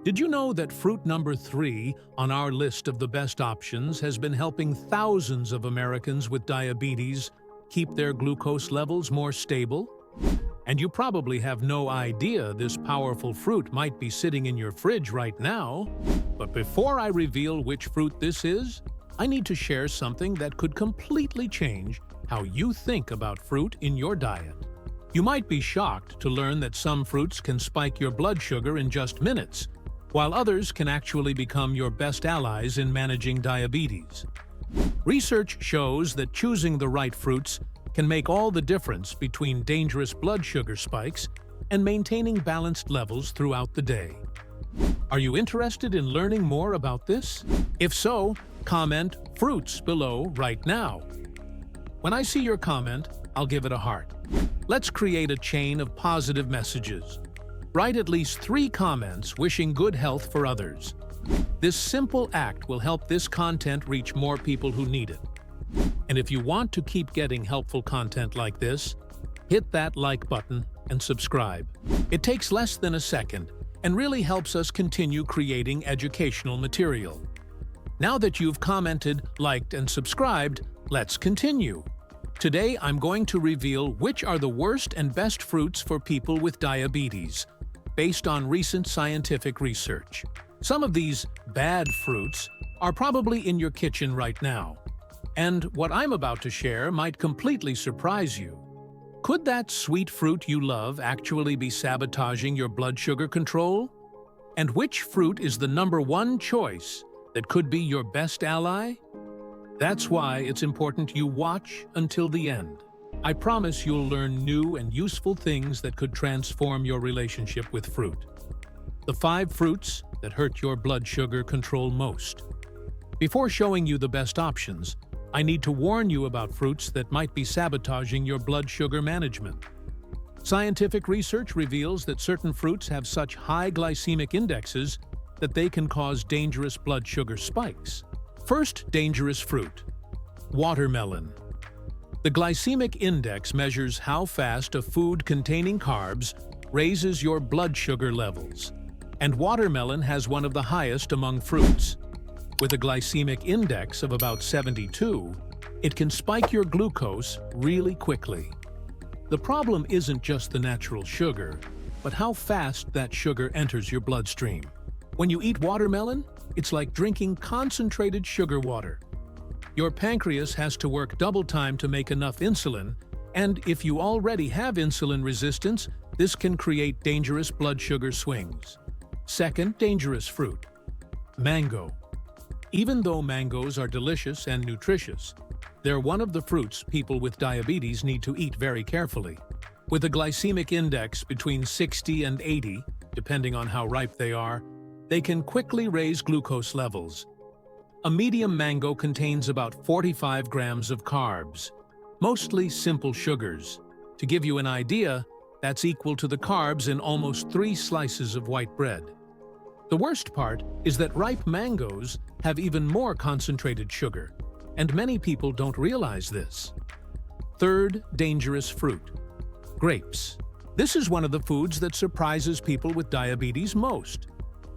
Did you know that fruit number 3 on our list of the best options has been helping thousands of Americans with diabetes keep their glucose levels more stable? And you probably have no idea this powerful fruit might be sitting in your fridge right now. But before I reveal which fruit this is, I need to share something that could completely change how you think about fruit in your diet. You might be shocked to learn that some fruits can spike your blood sugar in just minutes, while others can actually become your best allies in managing diabetes. Research shows that choosing the right fruits can make all the difference between dangerous blood sugar spikes and maintaining balanced levels throughout the day. Are you interested in learning more about this? If so, comment "fruits" below right now. When I see your comment, I'll give it a heart. Let's create a chain of positive messages. Write at least 3 comments wishing good health for others. This simple act will help this content reach more people who need it. And if you want to keep getting helpful content like this, hit that like button and subscribe. It takes less than a second and really helps us continue creating educational material. Now that you've commented, liked, and subscribed, let's continue. Today, I'm going to reveal which are the worst and best fruits for people with diabetes, based on recent scientific research. Some of these bad fruits are probably in your kitchen right now, and what I'm about to share might completely surprise you. Could that sweet fruit you love actually be sabotaging your blood sugar control? And which fruit is the #1 choice that could be your best ally? That's why it's important you watch until the end. I promise you'll learn new and useful things that could transform your relationship with fruit. The 5 fruits that hurt your blood sugar control most. Before showing you the best options, I need to warn you about fruits that might be sabotaging your blood sugar management. Scientific research reveals that certain fruits have such high glycemic indexes that they can cause dangerous blood sugar spikes. First dangerous fruit: watermelon. The glycemic index measures how fast a food containing carbs raises your blood sugar levels, and watermelon has one of the highest among fruits. With a glycemic index of about 72, it can spike your glucose really quickly. The problem isn't just the natural sugar, but how fast that sugar enters your bloodstream. When you eat watermelon, it's like drinking concentrated sugar water. Your pancreas has to work double time to make enough insulin, and if you already have insulin resistance, this can create dangerous blood sugar swings. Second dangerous fruit: mango. Even though mangoes are delicious and nutritious, they're one of the fruits people with diabetes need to eat very carefully. With a glycemic index between 60 and 80, depending on how ripe they can quickly raise glucose levels. A medium mango contains about 45 grams of carbs, mostly simple sugars. To give you an idea, that's equal to the carbs in almost 3 slices of white bread. The worst part is that ripe mangoes have even more concentrated sugar, and many people don't realize this. Third dangerous fruit: grapes. This is one of the foods that surprises people with diabetes most.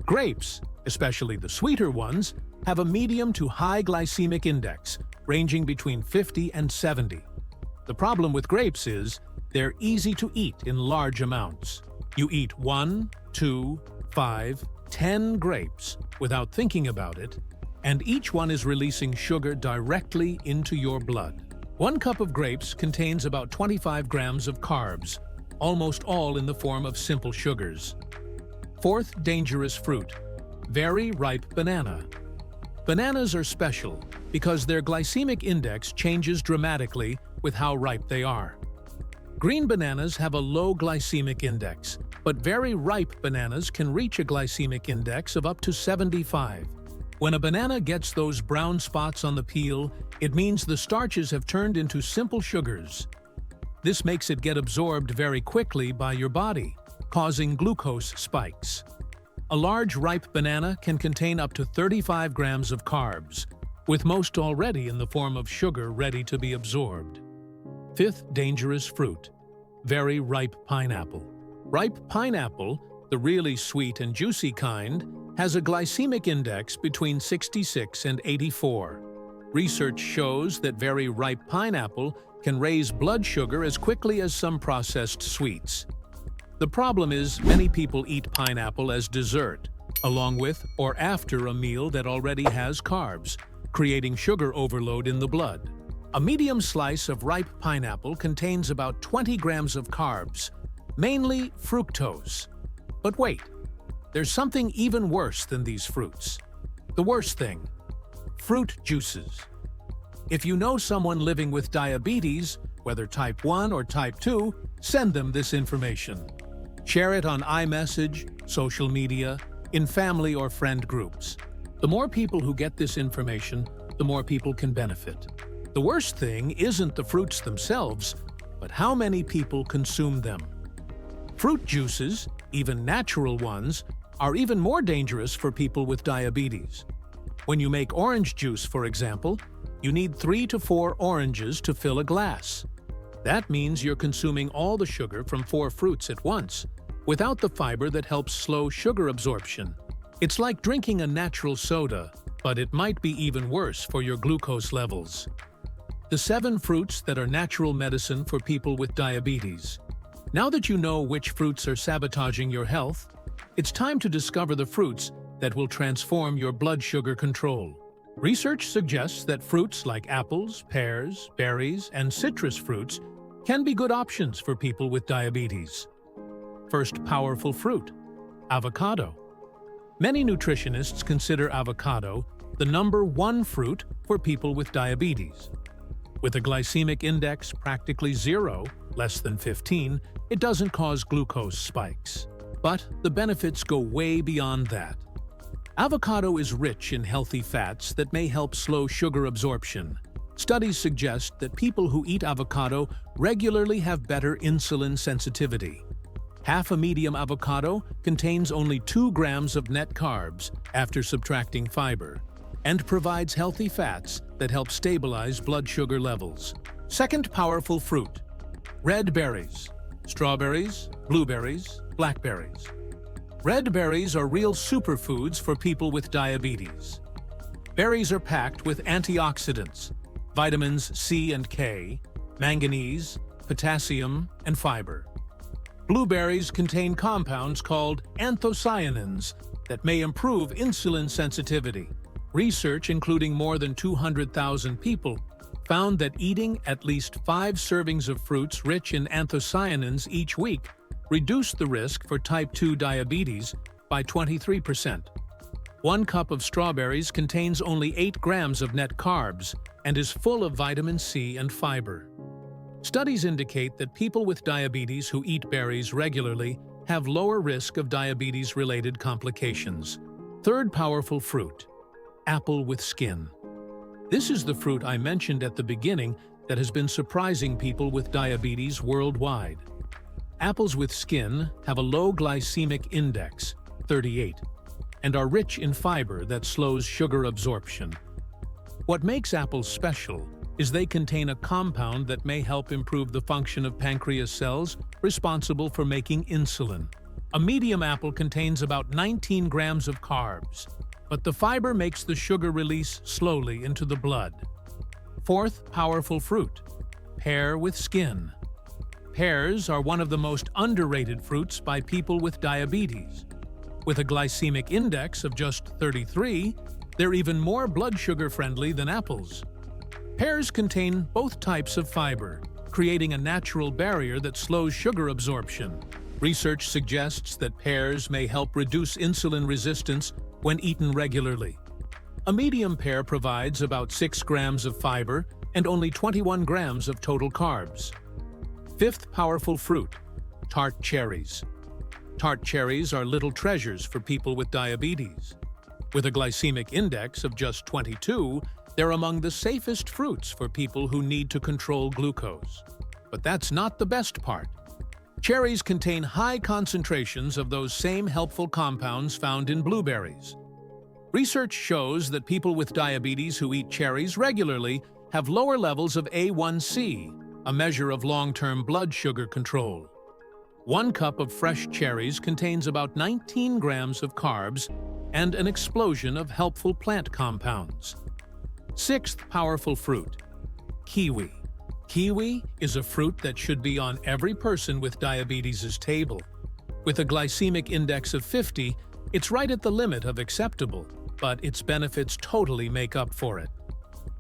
Grapes, especially the sweeter ones, have a medium to high glycemic index, ranging between 50 and 70. The problem with grapes is they're easy to eat in large amounts. You eat 1, 2, 5, 10 grapes without thinking about it, and each one is releasing sugar directly into your blood. 1 cup of grapes contains about 25 grams of carbs, almost all in the form of simple sugars. Fourth dangerous fruit: very ripe banana. Bananas are special because their glycemic index changes dramatically with how ripe they are. Green bananas have a low glycemic index, but very ripe bananas can reach a glycemic index of up to 75. When a banana gets those brown spots on the peel, it means the starches have turned into simple sugars. This makes it get absorbed very quickly by your body, causing glucose spikes. A large ripe banana can contain up to 35 grams of carbs, with most already in the form of sugar ready to be absorbed. Fifth dangerous fruit: very ripe pineapple. Ripe pineapple the really sweet and juicy kind, has a glycemic index between 66 and 84. Research shows that very ripe pineapple can raise blood sugar as quickly as some processed sweets. The problem is many people eat pineapple as dessert, along with or after a meal that already has carbs, creating sugar overload in the blood. A medium slice of ripe pineapple contains about 20 grams of carbs, mainly fructose. But wait, there's something even worse than these fruits. The worst thing: fruit juices. If you know someone living with diabetes, whether type 1 or type 2, send them this information. Share it on iMessage, social media, in family or friend groups. The more people who get this information, the more people can benefit. The worst thing isn't the fruits themselves, but how many people consume them. Fruit juices, even natural ones, are even more dangerous for people with diabetes. When you make orange juice, for example, you need 3 to 4 oranges to fill a glass. That means you're consuming all the sugar from 4 fruits at once, without the fiber that helps slow sugar absorption. It's like drinking a natural soda, but it might be even worse for your glucose levels. The 7 fruits that are natural medicine for people with diabetes. Now that you know which fruits are sabotaging your health, it's time to discover the fruits that will transform your blood sugar control. Research suggests that fruits like apples, pears, berries, and citrus fruits can be good options for people with diabetes. First powerful fruit: avocado. Many nutritionists consider avocado the #1 fruit for people with diabetes. With a glycemic index practically 0, less than 15, it doesn't cause glucose spikes. But the benefits go way beyond that. Avocado is rich in healthy fats that may help slow sugar absorption. Studies suggest that people who eat avocado regularly have better insulin sensitivity. Half a medium avocado contains only 2 grams of net carbs after subtracting fiber, and provides healthy fats that help stabilize blood sugar levels. Second powerful fruit: red berries. Strawberries, blueberries, blackberries. Red berries are real superfoods for people with diabetes. Berries are packed with antioxidants, vitamins C and K, manganese, potassium, and fiber. Blueberries contain compounds called anthocyanins that may improve insulin sensitivity. Research, including more than 200,000 people, found that eating at least 5 servings of fruits rich in anthocyanins each week reduced the risk for type 2 diabetes by 23%. 1 cup of strawberries contains only 8 grams of net carbs and is full of vitamin C and fiber. Studies indicate that people with diabetes who eat berries regularly have lower risk of diabetes-related complications. Third powerful fruit: apple with skin. This is the fruit I mentioned at the beginning that has been surprising people with diabetes worldwide. Apples with skin have a low glycemic index, 38, and are rich in fiber that slows sugar absorption. What makes apples special is they contain a compound that may help improve the function of pancreas cells responsible for making insulin. A medium apple contains about 19 grams of carbs, but the fiber makes the sugar release slowly into the blood. Fourth powerful fruit: pear with skin. Pears are one of the most underrated fruits by people with diabetes. With a glycemic index of just 33, they're even more blood sugar friendly than apples. Pears contain both types of fiber, creating a natural barrier that slows sugar absorption. Research suggests that pears may help reduce insulin resistance when eaten regularly. A medium pear provides about 6 grams of fiber and only 21 grams of total carbs. Fifth powerful fruit: tart cherries. Tart cherries are little treasures for people with diabetes. With a glycemic index of just 22, they're among the safest fruits for people who need to control glucose. But that's not the best part. Cherries contain high concentrations of those same helpful compounds found in blueberries. Research shows that people with diabetes who eat cherries regularly have lower levels of A1C, a measure of long-term blood sugar control. 1 cup of fresh cherries contains about 19 grams of carbs and an explosion of helpful plant compounds. 6th powerful fruit, kiwi. Kiwi is a fruit that should be on every person with diabetes' table. With a glycemic index of 50, it's right at the limit of acceptable, but its benefits totally make up for it.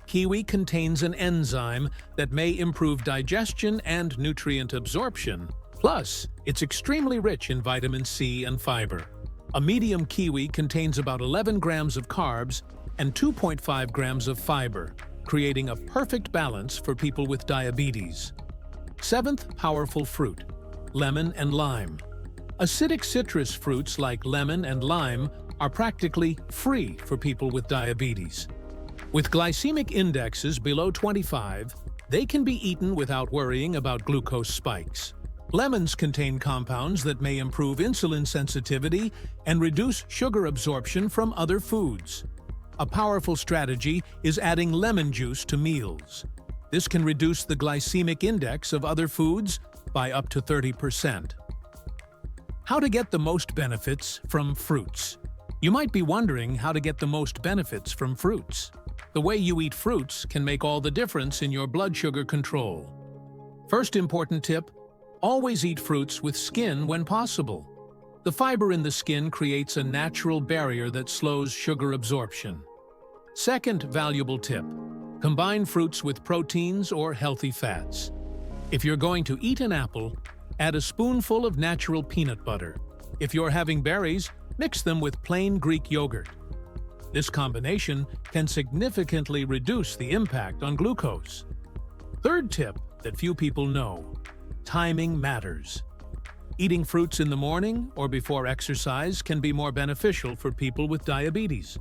Kiwi contains an enzyme that may improve digestion and nutrient absorption. Plus, it's extremely rich in vitamin C and fiber. A medium kiwi contains about 11 grams of carbs and 2.5 grams of fiber, creating a perfect balance for people with diabetes. 7th powerful fruit, lemon and lime. Acidic citrus fruits like lemon and lime are practically free for people with diabetes. With glycemic indexes below 25, they can be eaten without worrying about glucose spikes. Lemons contain compounds that may improve insulin sensitivity and reduce sugar absorption from other foods. A powerful strategy is adding lemon juice to meals. This can reduce the glycemic index of other foods by up to 30%. How to get the most benefits from fruits. You might be wondering how to get the most benefits from fruits. The way you eat fruits can make all the difference in your blood sugar control. First important tip, always eat fruits with skin when possible. The fiber in the skin creates a natural barrier that slows sugar absorption. Second valuable tip, combine fruits with proteins or healthy fats. If you're going to eat an apple, add a spoonful of natural peanut butter. If you're having berries, mix them with plain Greek yogurt. This combination can significantly reduce the impact on glucose. Third tip that few people know, timing matters. Eating fruits in the morning or before exercise can be more beneficial for people with diabetes.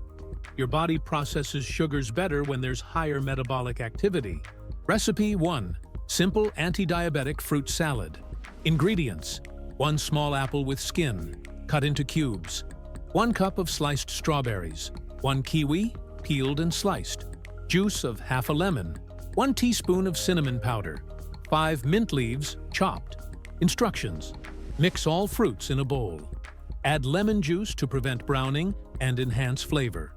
Your body processes sugars better when there's higher metabolic activity. Recipe 1. Simple anti-diabetic fruit salad. Ingredients: 1 small apple with skin, cut into cubes, 1 cup of sliced strawberries, 1 kiwi, peeled and sliced, juice of half a lemon, 1 teaspoon of cinnamon powder, 5 mint leaves, chopped. Instructions: mix all fruits in a bowl. Add lemon juice to prevent browning and enhance flavor.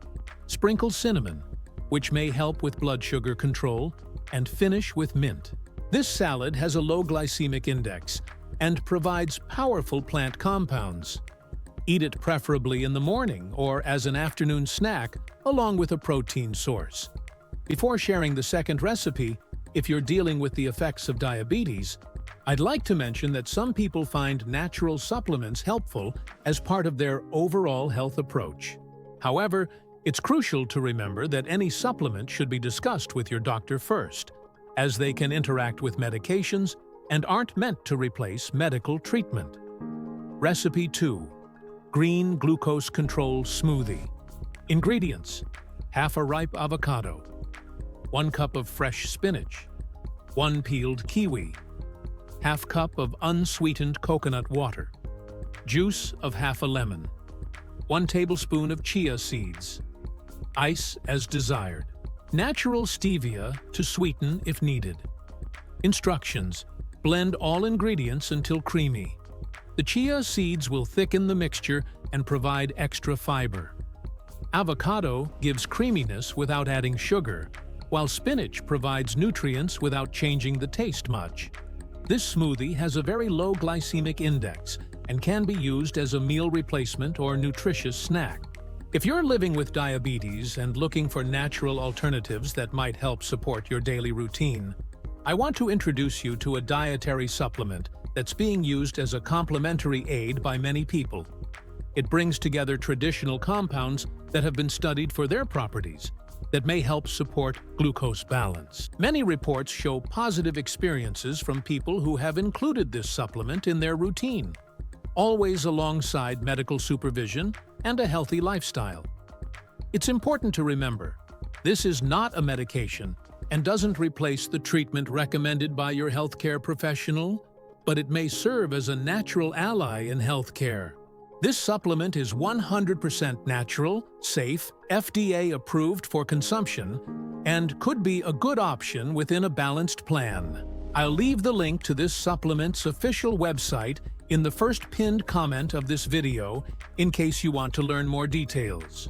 Sprinkle cinnamon, which may help with blood sugar control, and finish with mint. This salad has a low glycemic index and provides powerful plant compounds. Eat it preferably in the morning or as an afternoon snack along with a protein source. Before sharing the second recipe, if you're dealing with the effects of diabetes, I'd like to mention that some people find natural supplements helpful as part of their overall health approach. However, it's crucial to remember that any supplement should be discussed with your doctor first, as they can interact with medications and aren't meant to replace medical treatment. Recipe 2. Green Glucose Control Smoothie. Ingredients: half a ripe avocado, 1 cup of fresh spinach, 1 peeled kiwi, half cup of unsweetened coconut water, juice of half a lemon, 1 tablespoon of chia seeds, ice as desired, natural stevia to sweeten if needed. Instructions: blend all ingredients until creamy. The chia seeds will thicken the mixture and provide extra fiber. Avocado gives creaminess without adding sugar, while spinach provides nutrients without changing the taste much. This smoothie has a very low glycemic index and can be used as a meal replacement or nutritious snack. If you're living with diabetes and looking for natural alternatives that might help support your daily routine, I want to introduce you to a dietary supplement that's being used as a complementary aid by many people. It brings together traditional compounds that have been studied for their properties that may help support glucose balance. Many reports show positive experiences from people who have included this supplement in their routine, always alongside medical supervision and a healthy lifestyle. It's important to remember, this is not a medication and doesn't replace the treatment recommended by your healthcare professional, but it may serve as a natural ally in healthcare. This supplement is 100% natural, safe, FDA approved for consumption, and could be a good option within a balanced plan. I'll leave the link to this supplement's official website in the first pinned comment of this video in case you want to learn more details.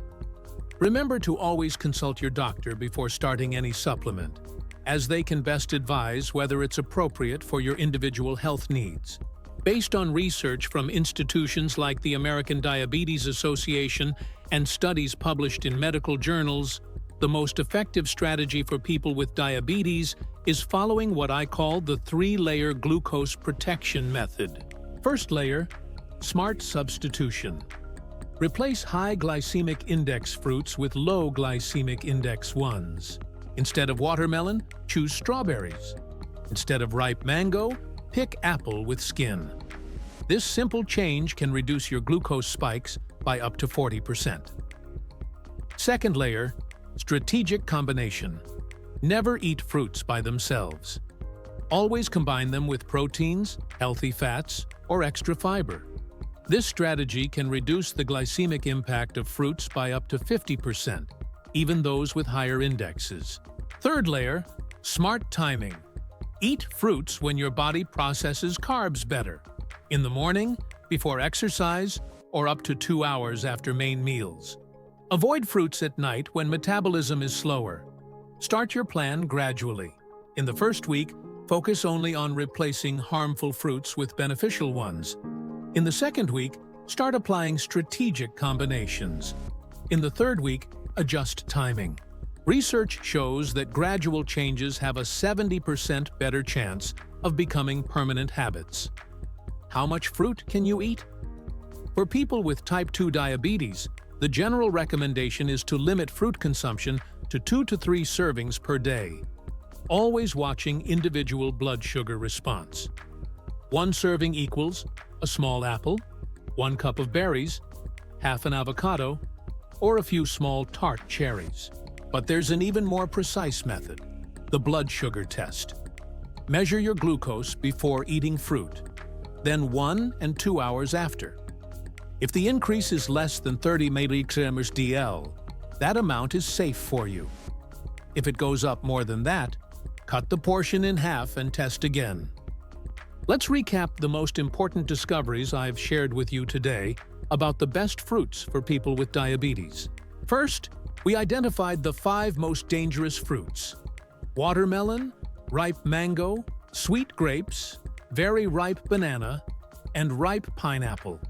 Remember to always consult your doctor before starting any supplement, as they can best advise whether it's appropriate for your individual health needs. Based on research from institutions like the American Diabetes Association and studies published in medical journals, the most effective strategy for people with diabetes is following what I call the 3-layer glucose protection method. First layer, smart substitution. Replace high glycemic index fruits with low glycemic index ones. Instead of watermelon, choose strawberries. Instead of ripe mango, pick apple with skin. This simple change can reduce your glucose spikes by up to 40%. Second layer, strategic combination. Never eat fruits by themselves. Always combine them with proteins, healthy fats, or extra fiber. This strategy can reduce the glycemic impact of fruits by up to 50%, even those with higher indexes. Third layer, smart timing. Eat fruits when your body processes carbs better. In the morning, before exercise, or up to 2 hours after main meals. Avoid fruits at night when metabolism is slower. Start your plan gradually. In the first week, focus only on replacing harmful fruits with beneficial ones. In the second week, start applying strategic combinations. In the third week, adjust timing. Research shows that gradual changes have a 70% better chance of becoming permanent habits. How much fruit can you eat? For people with type 2 diabetes, the general recommendation is to limit fruit consumption to 2 to 3 servings per day, always watching individual blood sugar response. 1 serving equals a small apple, 1 cup of berries, half an avocado, or a few small tart cherries. But there's an even more precise method, the blood sugar test. Measure your glucose before eating fruit, then 1 and 2 hours after. If the increase is less than 30 mg/dl, that amount is safe for you. If it goes up more than that, cut the portion in half and test again. Let's recap the most important discoveries I've shared with you today about the best fruits for people with diabetes. First, we identified the 5 most dangerous fruits: watermelon, ripe mango, sweet grapes, very ripe banana, and ripe pineapple.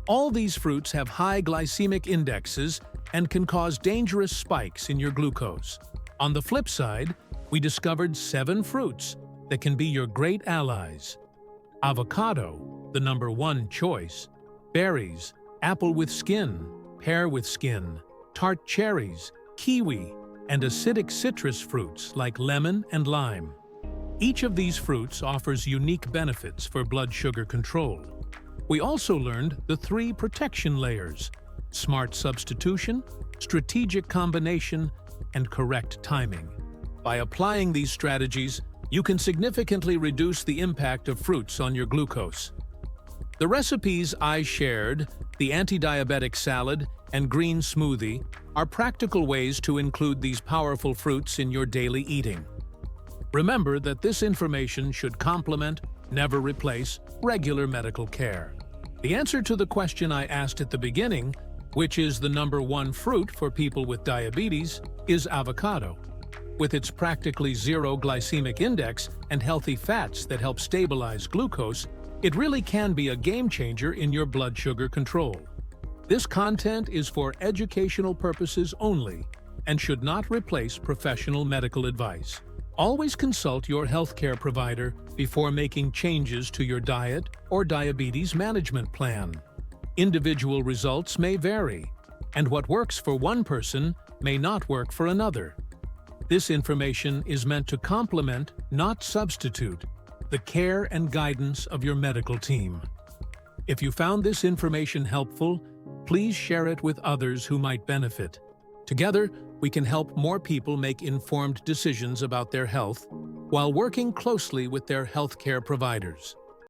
All these fruits have high glycemic indexes and can cause dangerous spikes in your glucose. On the flip side, we discovered 7 fruits that can be your great allies: avocado, the #1 choice, berries, apple with skin, pear with skin, tart cherries, kiwi, and acidic citrus fruits like lemon and lime. Each of these fruits offers unique benefits for blood sugar control. We also learned the 3 protection layers: smart substitution, strategic combination, and correct timing. By applying these strategies, you can significantly reduce the impact of fruits on your glucose. The recipes I shared, the anti-diabetic salad and green smoothie, are practical ways to include these powerful fruits in your daily eating. Remember that this information should complement, never replace, regular medical care. The answer to the question I asked at the beginning, which is the #1 fruit for people with diabetes, is avocado. With its practically 0 glycemic index and healthy fats that help stabilize glucose, it really can be a game changer in your blood sugar control. This content is for educational purposes only and should not replace professional medical advice. Always consult your healthcare provider before making changes to your diet or diabetes management plan. Individual results may vary, and what works for one person may not work for another. This information is meant to complement, not substitute, the care and guidance of your medical team. If you found this information helpful, please share it with others who might benefit. Together, we can help more people make informed decisions about their health while working closely with their healthcare providers.